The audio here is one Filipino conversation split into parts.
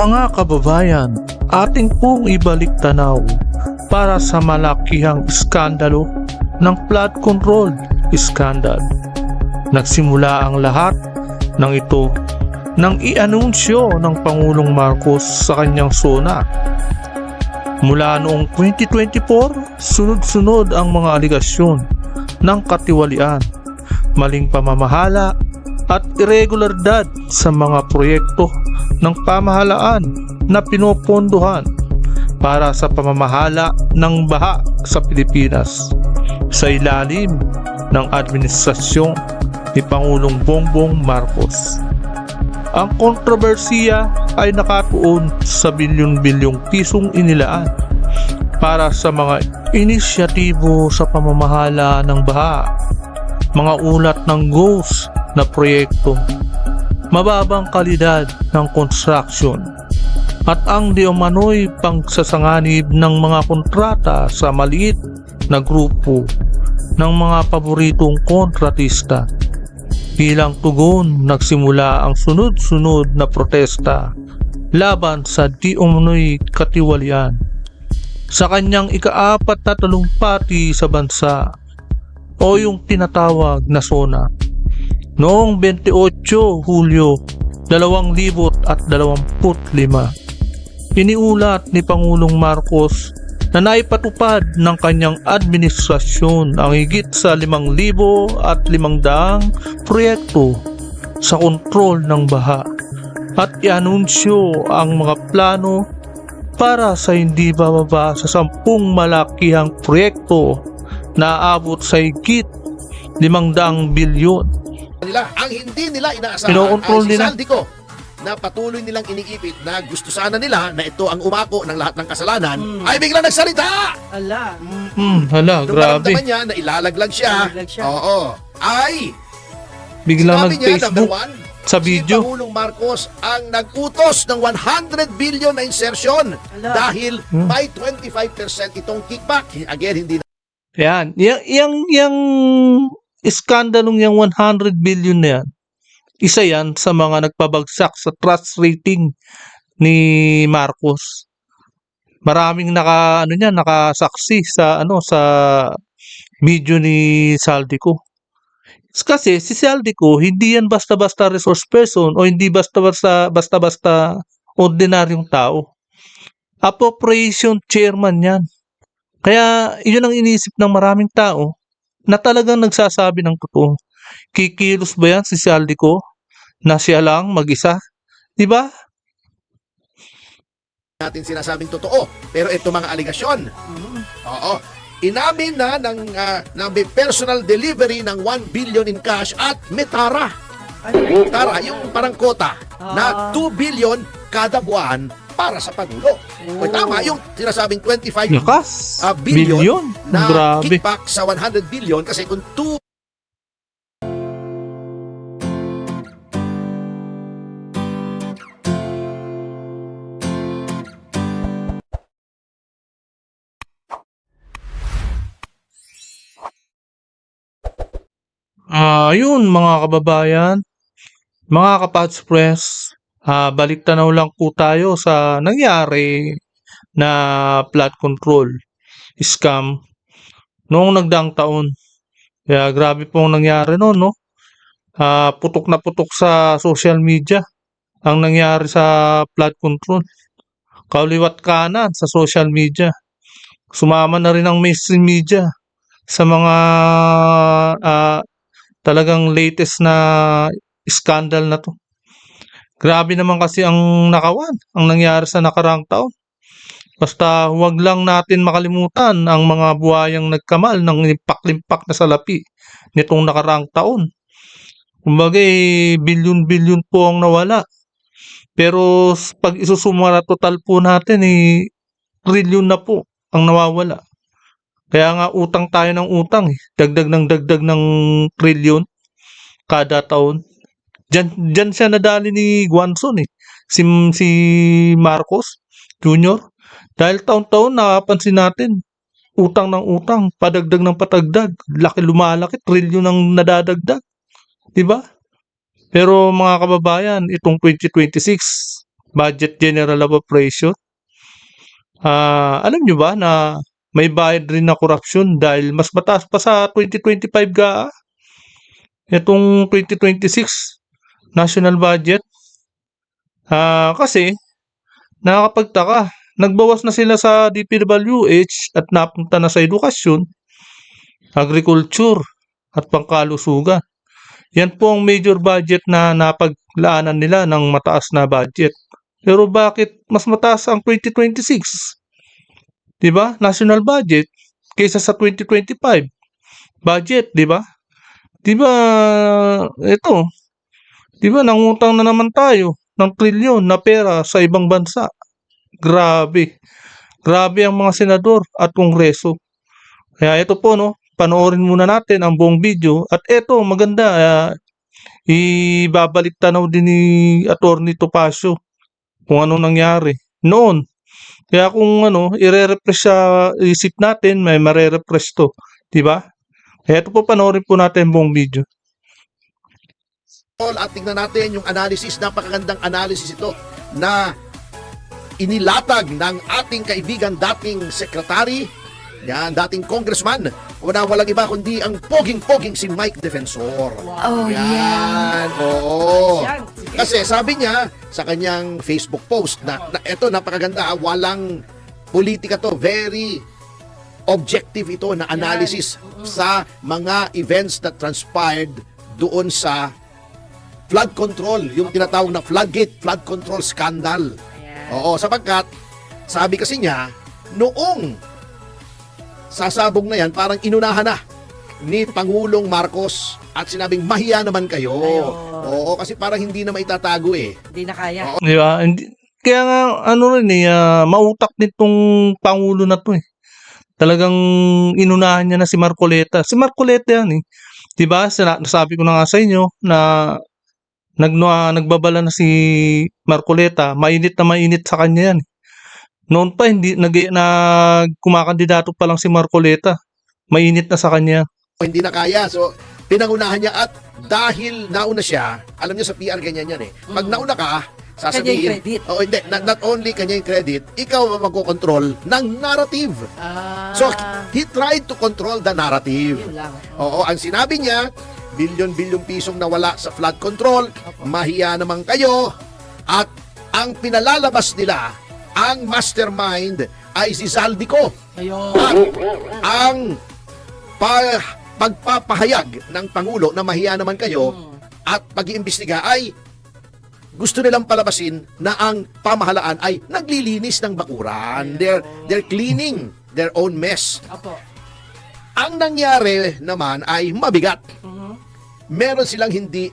Mga kababayan, ating pong ibalik tanaw para sa malakihang iskandalo ng flood control scandal. Nagsimula ang lahat ng ito nang i-anunsyo ng Pangulong Marcos sa kanyang SONA. Mula noong 2024, sunod-sunod ang mga aligasyon ng katiwalian, maling pamamahala at irregulardad sa mga proyekto ng pamahalaan na pinopondohan para sa pamamahala ng baha sa Pilipinas sa ilalim ng administrasyon ni Pangulong Bongbong Marcos. Ang kontrobersiya ay nakatuon sa bilyon-bilyong pisong inilaan para sa mga inisyatibo sa pamamahala ng baha, mga ulat ng ghost na proyekto, mababang kalidad ng construction, at ang di umano'y pagsasanganib ng mga kontrata sa maliit na grupo ng mga paboritong kontratista. Bilang tugon, nagsimula ang sunod-sunod na protesta laban sa di umano'y katiwalian sa kanyang ika-4 na talumpati sa bansa o yung tinatawag na SONA. Noong 28 Hulyo 2025, iniulat ni Pangulong Marcos na naipatupad ng kanyang administrasyon ang higit sa 5,500 proyekto sa kontrol ng baha at i-anunsyo ang mga plano para sa hindi bababa sa 10 malakihang proyekto na aabot sa higit 500 bilyon. Ang hindi nila inaasahan Pinokontrol ay si nila. Saldico na patuloy nilang iniipit na gusto sana nila na ito ang umako ng lahat ng kasalanan ay biglang nagsalita. Ala. Hala, Nung grabe. maramdaman niya na ilalaglag siya, Ilalaglag siya. oo, ay Biglang sabi niya, number nag-Facebook one, sa si video. Pangulong Marcos ang nag-utos ng 100 billion na insertion Ala. dahil may 25% itong kickback. Again, hindi Yan, yung iskandalong yung 100 billion na yan, isa yan sa mga nagpabagsak sa trust rating ni Marcos. Maraming nakasaksi sa sa video ni Saldico. Kasi si Saldico hindi yan basta-basta resource person o hindi basta-basta ordinaryong tao. Appropriation chairman yan. Kaya yun ang iniisip ng maraming tao na talagang nagsasabi ng totoo. Kikilos ba yan si Saldico na siya lang mag-isa? Diba? natin sinasabing totoo. Pero ito mga aligasyon, oo, inamin na ng may personal delivery ng 1 billion in cash at Metara. Metara, yung parang kota na 2 billion kada buwan para sa Pangulo. O tama, yung sinasabing 25 Yakas. billion Bilyon. na Grabe. kickback sa 100 billion kasi kung 2 Ayun mga kababayan, mga Kapads Press, balik tanaw lang po tayo sa nangyari na flood control scam noong nagdaang taon. Kaya grabe pong nangyari noon, no? Putok na putok sa social media ang nangyari sa flood control. Kauliwat kanan sa social media. Sumama na rin ang mainstream media sa mga talagang latest na scandal na to. Grabe naman kasi ang nangyari sa nakaraang taon. Basta huwag lang natin makalimutan ang mga buhayang nagkamal ng limpak-limpak na salapi nitong nakaraang taon. Kumbaga bilyon-bilyon po ang nawala. Pero pag isusumara total po natin trilyon na po ang nawawala. Kaya nga utang tayo ng utang dagdag ng trilyon kada taon. Diyan siya nadali ni Guanzon si Marcos Jr. Dahil taon-taon napapansin natin utang ng utang, padagdag ng patagdag, lumalaki, trilyon ang nadadagdag. 'Di ba? Pero mga kababayan, itong 2026 Budget General Appropriation. Alam nyo ba na may bayad rin na korupsyon dahil mas mataas pa sa 2025 ga itong 2026 national budget. Kasi nakakapagtaka, nagbawas na sila sa DPWH at napunta na sa edukasyon, agriculture at pangkalusugan. Yan po ang major budget na napaglaanan nila ng mataas na budget. Pero bakit mas mataas ang 2026? 'Di ba? National budget kaysa sa 2025 budget, 'di ba? 'Di ba ito, 'di ba nangutang na naman tayo ng trilyon na pera sa ibang bansa. Grabe. Grabe ang mga senador at kongreso. Kaya ito po no, panoorin muna natin ang buong video at ito maganda ibabalik tanaw din ni Attorney Topacio kung ano nangyari noon. Kaya kung ano, ire-refresh sa isip natin, may mare-refresh to, 'di ba? Kaya ito po panoorin po natin ang buong video. At tingnan natin yung analysis, napakagandang analysis ito na inilatag ng ating kaibigan dating secretary, yan, dating congressman, walang iba kundi ang poging-poging si Mike Defensor. Oh, Yan, oo. Yan. Kasi sabi niya sa kanyang Facebook post na eto napakaganda, walang politika to, very objective ito na analysis sa mga events that transpired doon sa flood control, yung tinatawag na floodgate flood control scandal. Ayan. Oo, sapagkat sabi kasi niya noong sasabog na yan, parang inunahan na ni Pangulong Marcos at sinabing mahiya naman kayo. Ayo. Oo, kasi parang hindi na maitatago eh. Hindi na kaya. Di ba? Kaya nga, ano rin mautak nitong Pangulo na to eh. Talagang inunahan niya na si Marcoleta. Si Marcoleta yan eh. Di ba? Nasabi ko na nga sa inyo na nagbabala na si Marcoleta. Mainit na mainit sa kanya yan. Noon pa, kumakandidato pa lang si Marcoleta. Mainit na sa kanya. Hindi na kaya. So, pinangunahan niya at dahil nauna siya, alam niyo sa PR ganyan yan eh. Pag nauna ka, Kanya sasabihin, yung credit. oh, hindi, not only kanya yung credit, ikaw ang magkocontrol ng narrative. So, he tried to control the narrative. Yun lang. Oo, ang sinabi niya, bilyon-bilyong pisong nawala sa flood control, mahiya naman kayo, at ang pinalalabas nila, ang mastermind ay si Zaldico. Ayun. At ang pagpapahayag ng Pangulo na mahiya naman kayo at pag-iimbestiga ay gusto nilang palabasin na ang pamahalaan ay naglilinis ng bakuran. They're cleaning their own mess. Opo. Ang nangyari naman ay mabigat. Meron silang hindi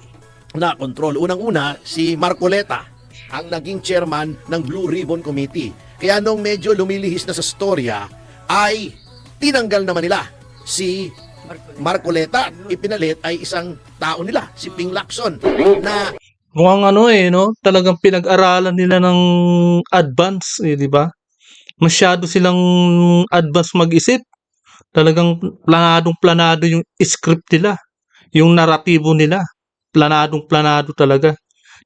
na control. Unang-una, si Marcoleta, ang naging chairman ng Blue Ribbon Committee. Kaya nung medyo lumilihis na sa storya, ay tinanggal naman nila si Marcoleta. Ipinalit ay isang tao nila, si Ping Lacson, na Mukhang talagang pinag-aralan nila ng advance, di ba? Masyado silang advance mag-isip. Talagang planadong-planado yung script nila, yung naratibo nila. Planadong-planado talaga.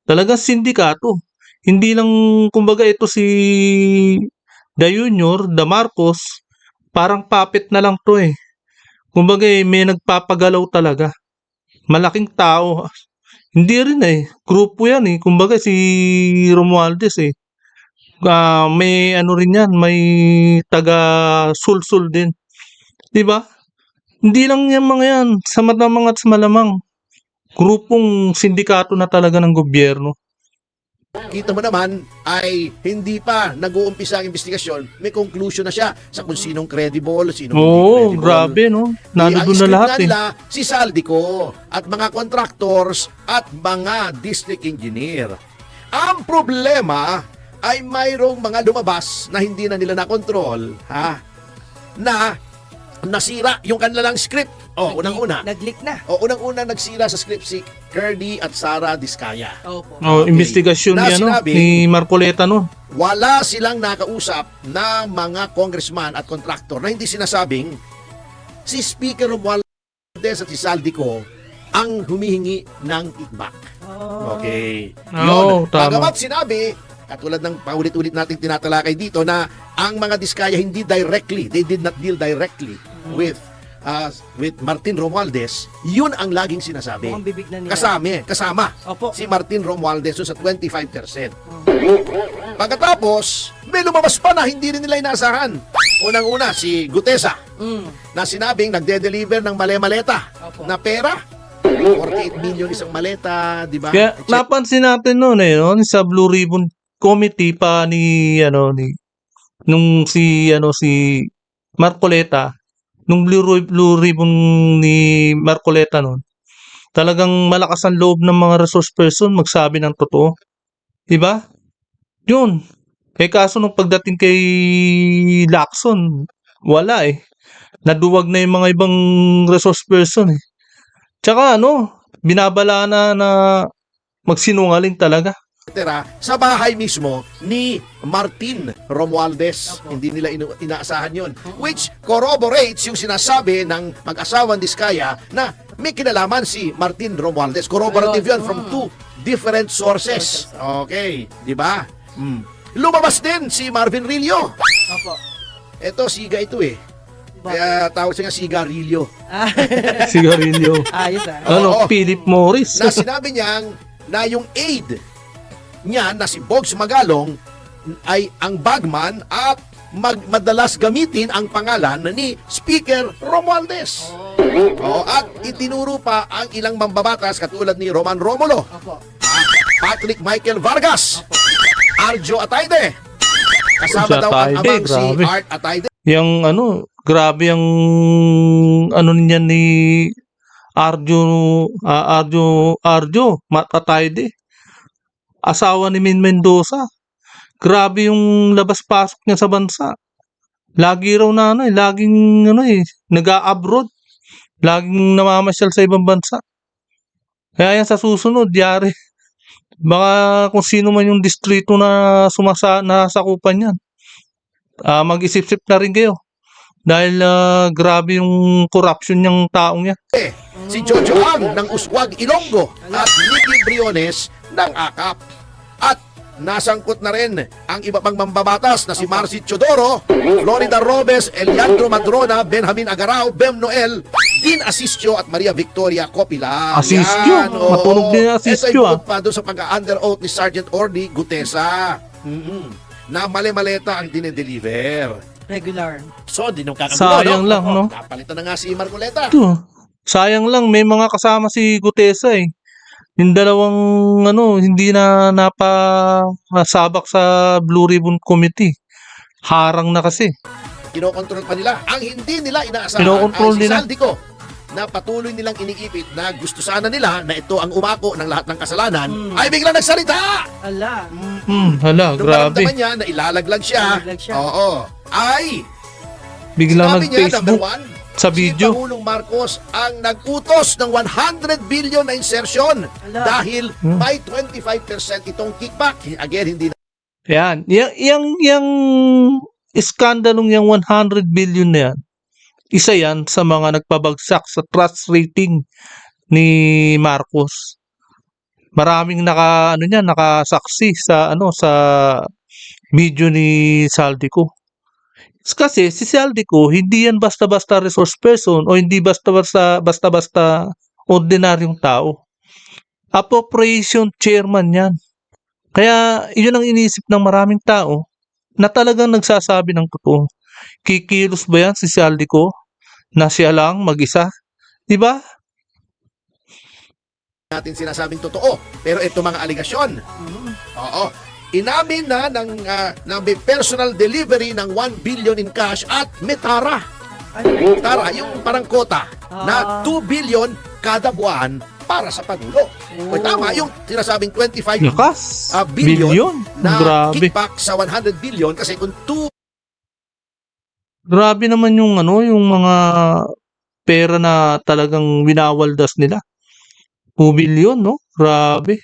Talagang sindikato. Hindi lang, kumbaga ito si The Junior, The Marcos, parang puppet na lang to eh. Kumbaga may nagpapagalaw talaga. Malaking tao. Hindi rin eh. Grupo yan eh. Kumbaga si Romualdez eh. May rin yan. May taga-sulsul din. Diba? Hindi lang yan mga yan. Sa malamang at sa malamang. Grupong sindikato na talaga ng gobyerno. kita mo naman ay hindi pa nag-uumpisa ang investigasyon, may conclusion na siya sa kung sinong credible, sinong hindi Oo, credible. grabe no. Nandun na lahat eh. nila si Saldico at mga contractors at mga district engineer. Ang problema ay mayroong mga lumabas na hindi na nila na-control, na nasira yung kanilang script. Unang-una. Nag-leak na. Unang-una nagsira sa script si Curdy at Sara Diskaya. Opo. Okay. Investigasyon Na niya no, sinabi, ni Marcoleta no. Wala silang nakausap na mga congressman at contractor na hindi sinasabing si Speaker Romualdez at si Saldico ang humihingi ng kickback. Okay. Oo, tama. Bagamat sinabi, katulad ng paulit-ulit nating tinatalakay dito na ang mga Diskaya hindi directly, they did not deal directly with Martin Romualdez, yun ang laging sinasabi. Mukhang bibig na nila. Kasama Opo. si Martin Romualdez so sa 25%. Pagkatapos, may lumabas pa na hindi rin nila inaasahan. Unang-una, si Gutesa na sinabing nagde-deliver ng male-maleta Opo. na pera. 48 million isang maleta, di ba? Kaya napansin natin noon sa Blue Ribbon Committee pa ni nung si Marcoleta, nung Blue Ribbon ni Marcoleta noon. Talagang malakas ang loob ng mga resource person magsabi ng totoo. 'Di ba? 'Yun. Kaso nung pagdating kay Lacson, wala eh. Naduwag na yung mga ibang resource person eh. Tsaka binabala na magsinungaling talaga. Sa bahay mismo ni Martin Romualdez. Hindi nila inaasahan yun. Which corroborates yung sinasabi ng mag-asawang Diskaya na may kinalaman si Martin Romualdez. Corroborative yun from two different sources. Okay, di ba? Lumabas din si Marvin Rillo. Opo. Ito, siga ito eh. Kaya tawag siya nga sigarilyo. Sigarilyo. Ayos Oo. Philip Morris. Na sinabi niyang na yung aide niya na si Bogs Magalong ay ang bagman at madalas gamitin ang pangalan ni Speaker Romualdez. Oo, at itinuro pa ang ilang mambabatas katulad ni Roman Romulo, Opo. Patrick Michael Vargas, Arjo Atayde. Kasama Si daw ang Atayde, amang si grabe. Art Atayde. Yung grabe yung niyan ni Arjo Matayde. Asawa ni Min Mendoza. Grabe yung labas-pasok niya sa bansa. Lagi raw na laging nag-a-abroad. Laging namamasyal sa ibang bansa. Kaya yan sa susunod, yari. Baka kung sino man yung distrito na nasakupan yan. Mag-isip-sip na rin kayo. Dahil grabe yung corruption niyang taong yan. Si Jojo Ang ng Uswag Ilonggo at Nicky Briones ng AKAP. At nasangkot na rin ang iba pang mambabatas na si Marcy Chodoro, Florida Robes, Eliandro Madrona, Benjamin Agarao, Bem Noel, Dean Asistio at Maria Victoria Copila. Asistio? Yan, oo. Matunog din yung Asistio, Ito ay bukod pa doon sa pag-under oath ni Sergeant Orly Gutesa. Na male-maleta ang dinedeliver. Regular. So, di nung kakagulo, Sayang lang, no? Napalitan na nga si Marcoleta. Ito, sayang lang may mga kasama si Gutesa eh. Yung dalawang hindi na napasabak sa Blue Ribbon Committee. Harang na kasi. Kinokontrol pa nila. Ang hindi nila inaasahan Kinokontrol ay si nila. Saldico na patuloy nilang iniipit na gusto sana nila na ito ang umako ng lahat ng kasalanan ay biglang nagsalita. Ala. Hala, Nung grabe. naramdaman niya na ilalaglag siya, Ilalaglag siya. oo, ay Biglang sabi niya, number nag-Facebook one, sa si video. Pangulong Marcos ang nag-utos ng 100 billion na insertion Ala. dahil may 25% itong kickback. Again, hindi na Yan. Yang iskandalong yung 100 billion na yan, isa yan sa mga nagpabagsak sa trust rating ni Marcos. Maraming nakasaksi sa sa video ni Saldico. Kasi si Saldico hindi yan basta-basta resource person o hindi basta-basta ordinaryong tao. Appropriation chairman yan. Kaya yun ang iniisip ng maraming tao na talagang nagsasabi ng totoo. Kikilos ba yan si Saldico na siya lang mag-isa? Diba? natin sinasabing totoo. Pero ito mga aligasyon, oo, inamin na ng may personal delivery ng 1 billion in cash at Metara. Tara, yung parang kota na 2 billion kada buwan para sa Pangulo. O tama, yung sinasabing 25 Yakas. billion na Grabe. kickback sa 100 billion kasi kung 2 Grabe naman yung yung mga pera na talagang winawaldas nila. 2 billion, no? Grabe.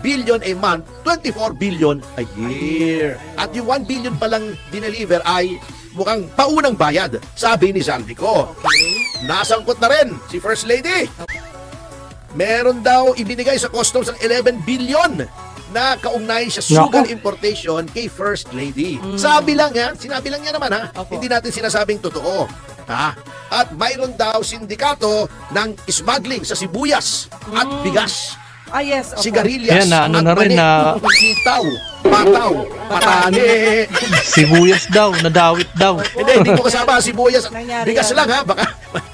billion a month, 24 billion a year. At yung 1 billion palang dineliver ay mukhang paunang bayad, sabi ni Saldico. Nasangkot na rin si First Lady. Meron daw ibinigay sa customs ng 11 billion na kaugnay sa Nako. sugar importation kay First Lady. Sinabi lang niya naman ha, Opo. hindi natin sinasabing totoo. Ha? At mayroon daw sindikato ng smuggling sa sibuyas at bigas. Yes. Opo. Sigarilyas, Ayan, na ano at na rin, mani, na- sitaw, pataw, patani. Sibuyas daw, nadawit daw. Hindi ko kasama sibuyas at Nangyari bigas yan. lang ha, baka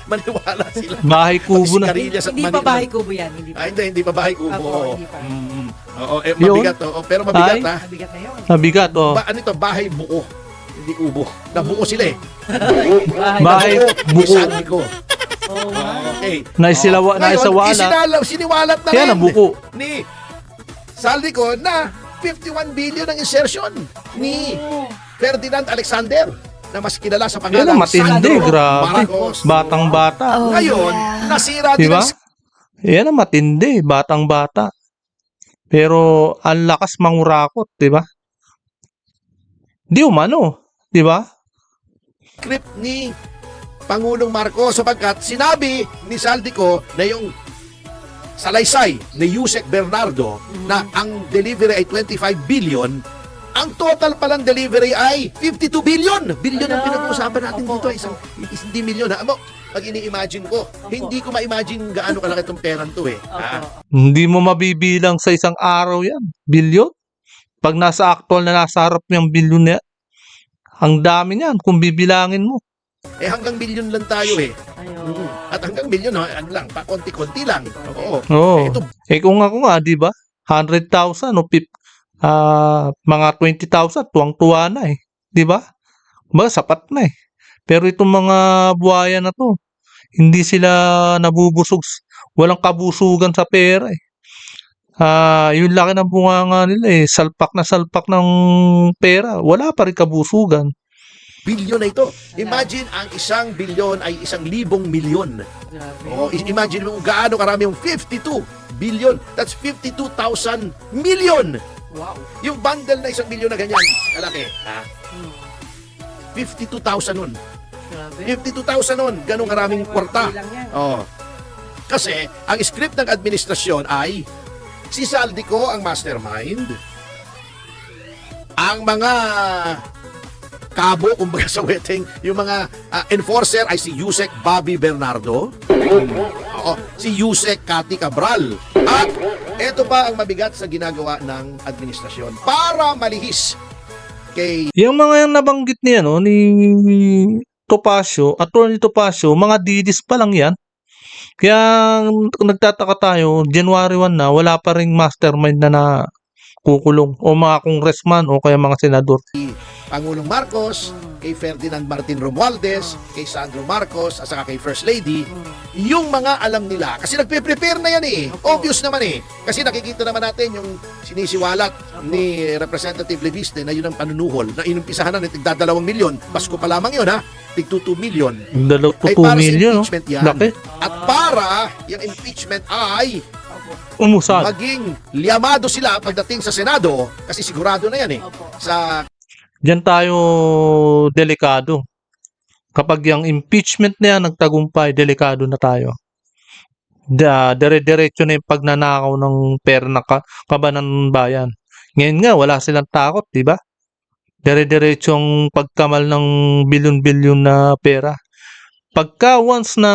maniwala sila. Bahay kubo na. Sigarilyas at Hindi mani pa lang. bahay kubo yan. Hindi pa. Hindi pa bahay kubo. Opo, hindi pa. Oo, Yun. mabigat to. Pero mabigat Ay. ha. Mabigat na yun. Mabigat, oh. Ano ito? Bahay buo. Hindi kubo. Nabuo sila eh. Bahay buo. Sabi ko. Oh, wow. Okay. Naisilawa, naisawala. Siniwalat na Kaya rin nabuko. ni Saldi ko na 51 billion ang insertion ni Ferdinand Alexander na mas kilala sa Yan pangalan ang matindi, Sandro grabe. Marcos. Batang-bata. Ngayon, nasira din Diba? ang Yan ang matindi, batang-bata. Pero ang lakas mangurakot, di ba? Di umano, di ba? script ni Pangulong Marcos sapagkat sinabi ni Saldico na yung salaysay ni Yusek Bernardo na ang delivery ay 25 billion, ang total palang delivery ay 52 billion. Billion ang Ala. pinag-uusapan natin Opo, dito, hindi milyon. Ha? Pag ini-imagine ko, hindi ko ma-imagine gaano kalaki itong perang to eh. Ha? Opo. Hindi mo mabibilang sa isang araw yan. Bilyon. Pag nasa actual na nasa harap yung bilyon na yan, ang dami niyan kung bibilangin mo. Eh hanggang billion lang tayo eh. Ayun. At hanggang billion, ano lang, pa konti-konti lang. Oo. Oo. Eh, ito, Kung ako nga, di ba? 100,000 o mga 20,000, tuwang-tuwa na eh. Di ba? Ba, sapat na eh. Pero itong mga buhaya na to, hindi sila nabubusog. Walang kabusugan sa pera eh. Yung laki ng bunganga nila eh, salpak na salpak ng pera. Wala pa rin kabusugan. billion na ito. Imagine ang 1 billion ay 1,000 milyon. Grabe. Oh, imagine mo gaano karami yung 52 billion. That's 52,000 million. Wow. Yung bundle na 1 billion na ganyan, kalaki. Ha? Hmm. 52,000 nun. Grabe. 52,000 nun. Ganong karaming kwarta. Bilang yan. Oh. Kasi, ang script ng administrasyon ay si Saldico ang mastermind. Ang mga kabo, kumbaga sa wedding, yung mga enforcer ay si Yusek Bobby Bernardo. Oo, si Yusek Cathy Cabral. At ito pa ang mabigat sa ginagawa ng administrasyon para malihis kay Yung mga yung nabanggit niya, no, ni Topacio, Attorney Topacio, mga didis pa lang yan. Kaya nagtataka tayo, January 1 na, wala pa ring mastermind na kukulong o mga congressman o kaya mga senador. Pangulong Marcos, kay Ferdinand Martin Romualdez, kay Sandro Marcos, at saka kay First Lady, yung mga alam nila. Kasi nagpe-prepare na yan eh. Obvious naman eh. Kasi nakikita naman natin yung sinisiwalat ni Representative Leviste na yun ang panunuhol, na inumpisahan na tig 2 milyon. Pasko pa lamang yun ha. Tig 2 million. Dalaw to Ay 2 para sa million, no? impeachment yan. Laki. At para yung impeachment ay Umusad. maging liamado sila pagdating sa Senado kasi sigurado na yan eh. Opo. Sa Diyan tayo delikado. Kapag yung impeachment na yan nagtagumpay, delikado na tayo. Dire-diretso na yung pagnanakaw ng pera ng kaban ng bayan. Ngayon nga, wala silang takot, di ba? Dire-diretso ang pagkamal ng bilyon-bilyon na pera. Pagka once na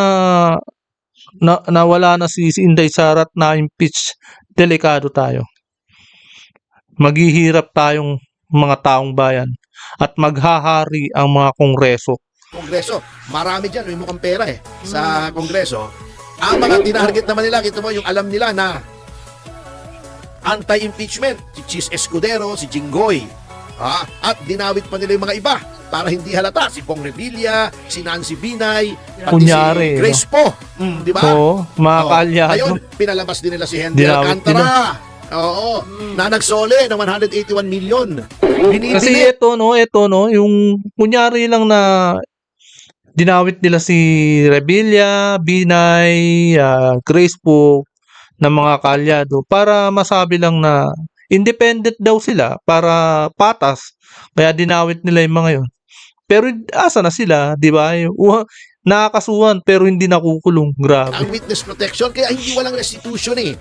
nawala na si Inday Sara at na-impeach, delikado tayo. Maghihirap tayong mga taong bayan at maghahari ang mga kongreso. Kongreso. Marami dyan, may mukhang pera eh. Sa Kongreso. Ang mga tinarget naman nila, kita mo yung alam nila na anti-impeachment. Si Chis Escudero, si Jinggoy. At dinawit pa nila yung mga iba para hindi halata. Si Pong Revilla, si Nancy Binay, pati Kunyari, si Grace Po. Di ba? Oo, mga Oo. kaalyado. Ayun, pinalabas din nila si Henry Dinawit Alcantara. Oo. Na nagsole ng 181 million. Kasi Binibili. ito no, yung kunyari lang na dinawit nila si Revilla, Binay, Grace po ng mga kaalyado para masabi lang na independent daw sila para patas. Kaya dinawit nila yung mga yun. Pero asa na sila, di ba? nakakasuhan pero hindi nakukulong. Grabe. Ang witness protection, kaya hindi walang restitution eh.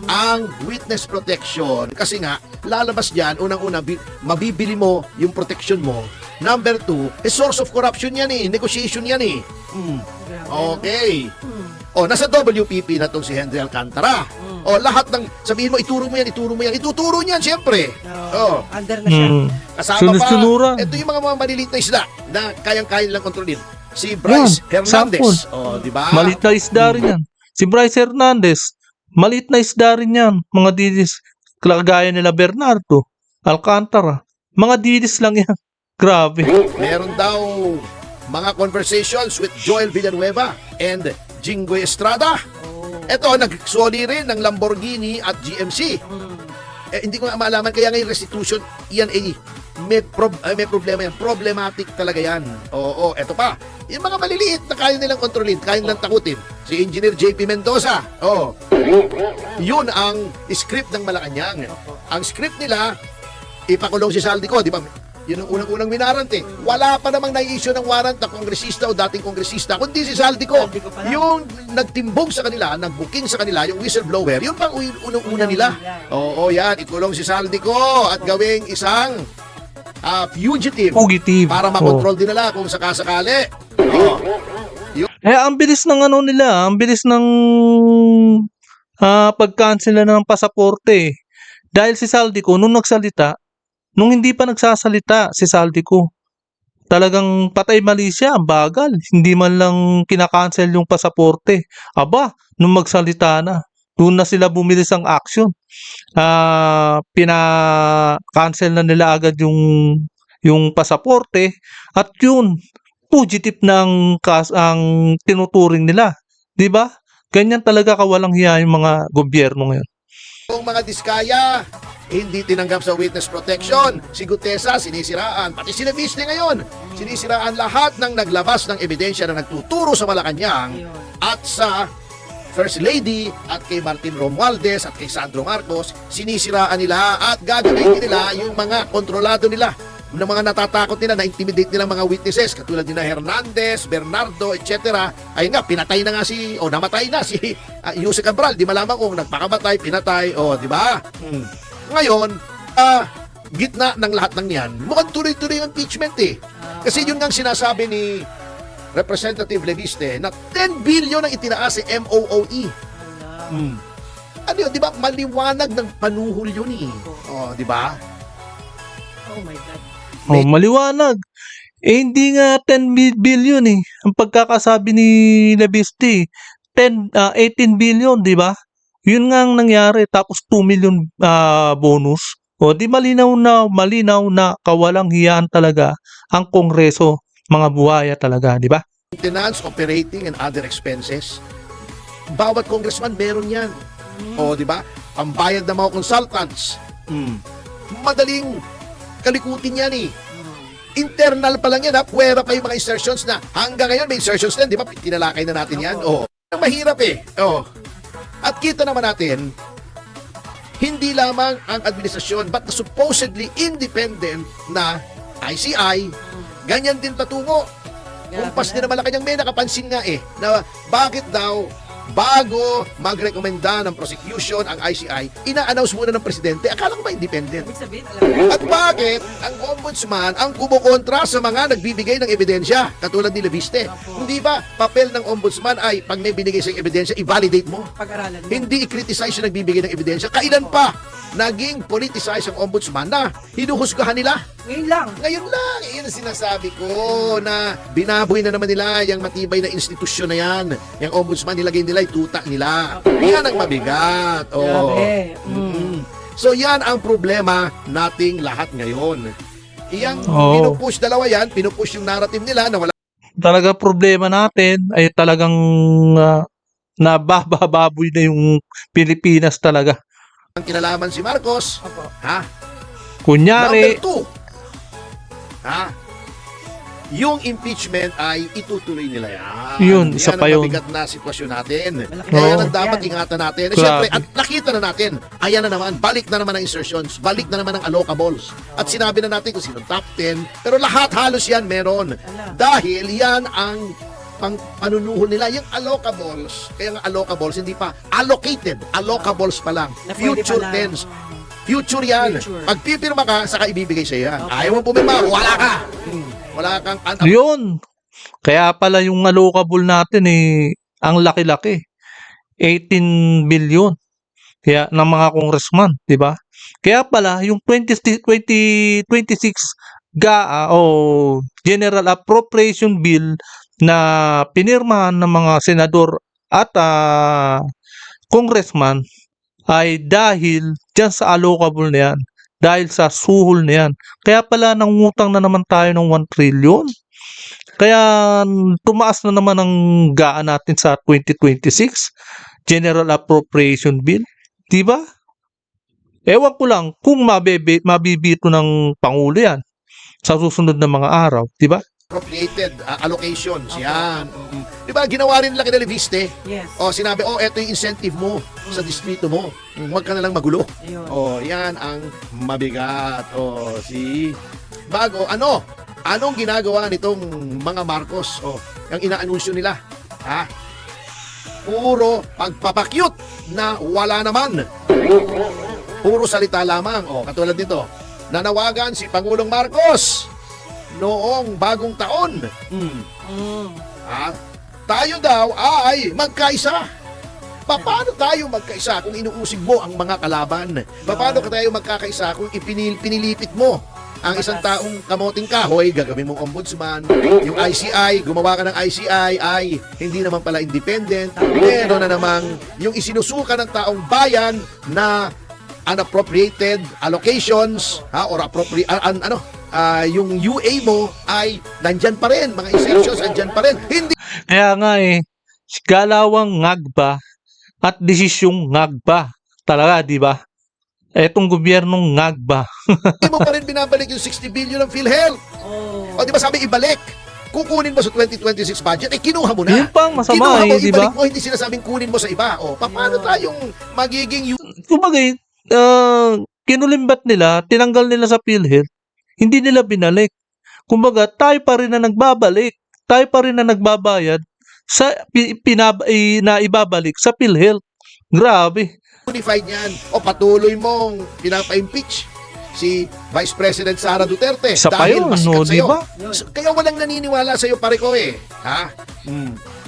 Ang witness protection, kasi nga, lalabas dyan, unang-una, mabibili mo yung protection mo. Number 2, source of corruption yan eh, negotiation yan eh. Okay. O, nasa WPP na tong si Henry Alcantara. O, lahat ng, sabihin mo, ituro mo yan, ituturo niyan, siyempre. O, Under na siya. kasama pa, Sunod-sunuran. ito yung mga maliliit na isda na kayang-kaya nilang kontrolin. Si Bryce Yan, Hernandez. O, di ba? Maliit na isda rin yan. Si Bryce Hernandez, maliit na isda rin yan. Mga didis, kagaya nila Bernardo, Alcantara. Mga didis lang yan. Grabe. Meron daw mga conversations with Joel Villanueva and Jinggoy Estrada. Ito, nagsoli rin ng Lamborghini at GMC. Hindi ko maalaman, kaya ngayon restitution, yan ay may problema yan. Problematic talaga yan. Oo, eto pa. Yung mga maliliit na kaya nilang kontrolin, kaya nilang takutin. Si Engineer JP Mendoza. Oo. Yun ang script ng Malacanang. Ang script nila, ipakulong si Saldico, di ba? Yun ang unang-unang winarant eh. Wala pa namang nai-issue ng warrant na kongresista o dating kongresista, kundi si Saldico. Saldico pa lang. Yung nagtimbog sa kanila, nag-booking sa kanila, yung whistleblower, yun pang unang-una nila. Oo, yan. Ikulong si Saldico at gawing isang fugitive Fugitive. para makontrol din nila kung sakasakali. Oo. Ang bilis ng ano nila, ang bilis ng pag-cancel na ng pasaporte. Dahil si Saldico, nung nagsalita, nung hindi pa nagsasalita si Saldico, talagang patay mali siya, ang bagal. Hindi man lang kinakancel yung pasaporte. Aba, nung magsalita na, doon na sila bumilis ang action. Pina-cancel na nila agad yung pasaporte at yun, fugitive na ang tinuturing nila. 'Di ba? Ganyan talaga kawalang hiya yung mga gobyerno ngayon. Kung mga diskaya, hindi tinanggap sa witness protection. Si Gutesa, sinisiraan. Pati si Levisne ngayon, sinisiraan lahat ng naglabas ng ebidensya na nagtuturo sa Malacanang at sa First Lady at kay Martin Romualdez at kay Sandro Marcos. Sinisiraan nila at gagawin nila yung mga kontrolado nila, ng mga natatakot nila, na-intimidate nila mga witnesses katulad nila Hernandez, Bernardo, etc. Ayun nga, pinatay na nga namatay na si Jose Cabral. Di malaman kung nagpakamatay, pinatay, di ba? Ngayon, gitna ng lahat ng yan, mukhang tuloy-tuloy ang impeachment eh. Kasi yun nga ang sinasabi ni Representative Leviste na 10 billion ang itinaas si MOOE. Ano yun, di ba? Maliwanag ng panuhol yun eh. Di ba? Oh my God. Maliwanag. Hindi nga 10 billion eh. Ang pagkakasabi ni Leviste, 18 billion, di ba? Yun nga ang nangyari. Tapos 2 million bonus. Di malinaw na kawalang hiyaan talaga ang Kongreso. Mga buhaya talaga, di ba? Maintenance, operating, and other expenses. Bawat congressman meron yan. Di ba? Pambayad ng mga consultants. Madaling kalikutin yan eh. Internal pa lang yan ha. Puwera pa yung mga insertions na hanggang ngayon may insertions na, di ba? Tinalakay na natin yan. Mahirap eh. At kita naman natin, hindi lamang ang administrasyon but the supposedly independent na ICI, ganyan din patungo. Kumpas din na Malacanang, may nakapansin nga na bakit daw bago magrekomenda ng prosecution ang ICI, ina-announce muna ng presidente, akala ko ba independent? Ibig sabihin, alam mo, At bakit ang ombudsman ang kumukontra sa mga nagbibigay ng ebidensya katulad ni Leviste? Hindi ba papel ng ombudsman ay pag may binigay sa ebidensya, i-validate mo? pag-aralan mo. Hindi i-criticize yung nagbibigay ng ebidensya. Kailan pa naging politicize ang ombudsman na hinuhusgahan nila? Ngayon lang. Ngayon lang, yun ang sinasabi ko na binaboy na naman nila yung matibay na institusyon na yan. Yung ombudsman, nilagay nila yung tuta nila. Yan ang mabigat. Grabe. So yan ang problema nating lahat ngayon. Iyang pinupush dalawa yan, pinupush yung narrative nila na wala Talaga problema natin ay talagang nabababoy na yung Pilipinas talaga. ang kinalaman si Marcos. Opo. Kunyari, Number 2. Yung impeachment ay itutuloy nila yan. Yun, isa pa ang yun. mabigat na sitwasyon natin. Malaki Kaya Oo. nang dapat yan. ingatan natin. Grabe. Siyempre, at nakita na natin, ayan na naman, balik na naman ang insertions, balik na naman ang allocables. At sinabi na natin kung sinong top 10, pero lahat halos yan meron. Ala. Dahil yan ang pang panunuhol nila, yung allocables, kaya nga allocables, hindi pa allocated, allocables pa lang, Na pwede future pala. tense. Future yan. Future. Pag pipirma ka, saka ibibigay sa yan. Okay. Ayaw mo pumirma, wala ka. Wala kang Yun. Kaya pala yung allocable natin ang laki-laki. 18 billion. Kaya ng mga congressman, 'di ba? Kaya pala yung 2026 o General Appropriation Bill na pinirmahan ng mga senador at congressman ay dahil dyan sa allocable na yan, dahil sa suhol na yan. Kaya pala nangutang na naman tayo ng 1 trillion. Kaya tumaas na naman ang gaan natin sa 2026 General Appropriation Bill. Diba? Ewan ko lang kung mabibito ng Pangulo yan sa susunod na mga araw. Diba? appropriated allocations. Yan. Di ba, ginawa rin nila kina Leviste. Yes. O, sinabi, eto yung incentive mo sa distrito mo. Huwag ka na lang magulo. Ayun. Yan ang mabigat. Anong ginagawa nitong mga Marcos? Ang inaanunsyo nila. Puro pagpapakyut na wala naman. Puro salita lamang. Katulad nito, nanawagan si Pangulong Marcos noong bagong taon. Tayo daw ay magkaisa. Paano tayo magkaisa kung inuusig mo ang mga kalaban? Paano tayo magkakaisa kung pinilipit mo ang isang taong kamoting kahoy, gagawin mong ombudsman, yung ICI, gumawa ka ng ICI, ay hindi naman pala independent, pero na namang yung isinusuka ng taong bayan na unappropriated allocations, yung UA mo ay nandyan pa rin, mga exceptions nandyan pa rin. Hindi Kaya nga galawang ngagba at desisyong ngagba. Talaga, di ba? Etong gobyernong ngagba. mo pa rin binabalik yung 60 billion ng PhilHealth. Oh. Di ba sabi ibalik? Kukunin mo sa 2026 budget, kinuha mo na. Yun pang masama Kinuha mo, di ba? ibalik mo, hindi sinasabing kunin mo sa iba. Paano tayong magiging Kumagay, kinulimbat nila, tinanggal nila sa PhilHealth, hindi nila binalik. Kumbaga, tayo pa rin na nagbabalik, tayo pa rin na nagbabayad sa na ibabalik sa PhilHealth. Grabe. unified yan o patuloy mong pinapa-impeach si Vice President Sara Duterte Isa pa dahil yun, mas no, sikat sa'yo. di ba? Kaya walang naniniwala sa'yo, pare ko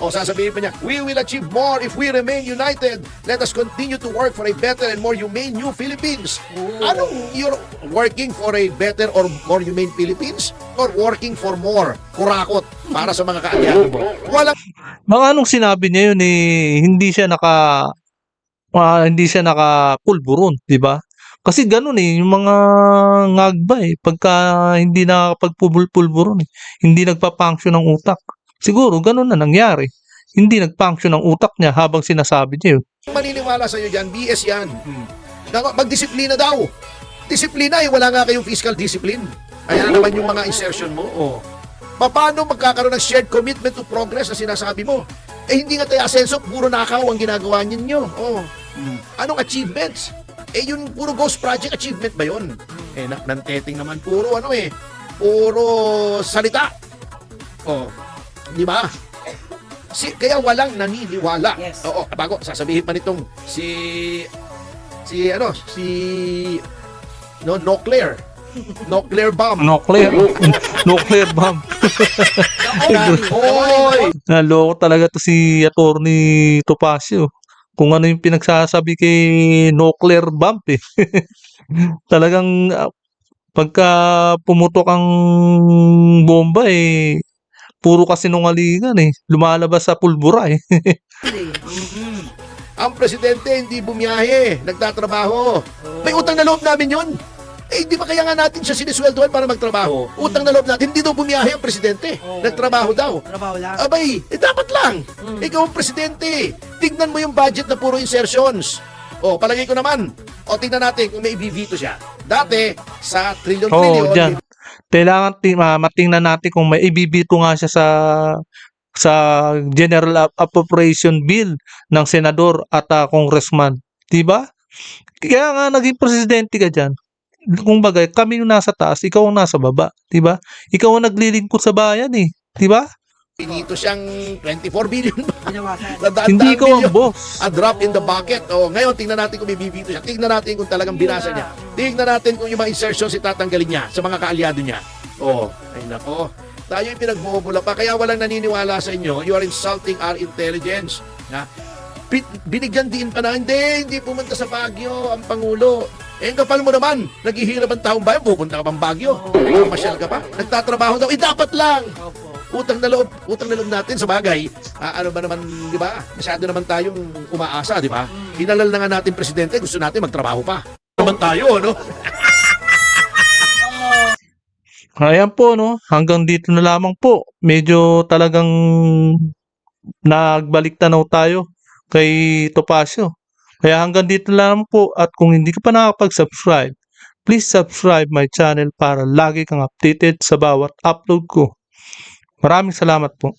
O sasabihin pa niya, we will achieve more if we remain united. Let us continue to work for a better and more humane new Philippines. Anong you're working for a better or more humane Philippines? Or working for more kurakot para sa mga kaalyado mo? Walang Mga anong sinabi niya yun hindi siya nakapulburon, di ba? Kasi ganun yung mga ngagba pagka hindi nakapagpulburon hindi nagpa-function ng utak. Siguro ganun na nangyari. Hindi nag-function ng utak niya habang sinasabi niya yun. maniniwala sa'yo dyan, BS yan. Magdisiplina daw. Disiplina wala nga kayong fiscal discipline. Ayan naman yung mga insertion mo. Paano magkakaroon ng shared commitment to progress na sinasabi mo? Hindi nga tayo asenso, puro nakaw ang ginagawa ninyo. Anong achievements? Yun puro ghost project achievement ba yun? Nanteting naman puro puro salita. Di ba? Kaya walang naniniwala. Yes. Bago sasabihin pa nitong nuclear bomb. Nuclear bomb. Hoy! Naloko talaga to si Attorney Topacio. Kung ano yung pinagsasabi kay nuclear bomb Talagang pagka pumutok ang bomba puro kasinungalingan lumalabas sa pulbura Ang presidente hindi bumiyahe, nagtatrabaho. May utang na loob namin yun. Di ba kaya nga natin siya sinisweldohan para magtrabaho? Utang na loob natin, hindi daw bumiyahe ang presidente. Nagtrabaho daw. Trabaho lang. Abay, dapat lang. Ikaw ang presidente. Tignan mo yung budget na puro insertions. Palagay ko naman. Tignan natin kung may ibibito siya. Dati, sa trillion-trillion. dyan. Kailangan matingnan natin kung may ibibito nga siya sa General Appropriation Bill ng senador at congressman. Diba? Kaya nga naging presidente ka dyan. Kung bagay, kami yung nasa taas, ikaw ang nasa baba. Diba? Ikaw ang naglilingkod sa bayan. Diba? Pinito siyang 24 billion. Binawasan. Hindi ko ang boss. A drop in the bucket. O, ngayon, tingnan natin kung bibibito siya. Tingnan natin kung talagang binasa niya. Tingnan natin kung yung mga insertions itatanggalin niya sa mga kaalyado niya. O, ay nako. Tayo yung pinagmumula pa. Kaya walang naniniwala sa inyo. You are insulting our intelligence. Na, binigyan din pa na, hindi pumunta sa Baguio ang Pangulo. Eh, kapal mo naman, naghihirap ang taong bayan, pupunta ka pang Baguio. Masyal ka pa. Nagtatrabaho daw, dapat lang. Opo. Utang na loob natin sa bagay. Ano ba naman, di ba? Masyado naman tayong umaasa, di ba? Hinalal na nga natin presidente, gusto natin magtrabaho pa. Naman tayo, no? Ayan po, no? Hanggang dito na lamang po. Medyo talagang nagbalik tanaw tayo kay Topacio. Kaya hanggang dito na lamang po. At kung hindi ka pa nakapag-subscribe, please subscribe my channel para lagi kang updated sa bawat upload ko. Maraming salamat po.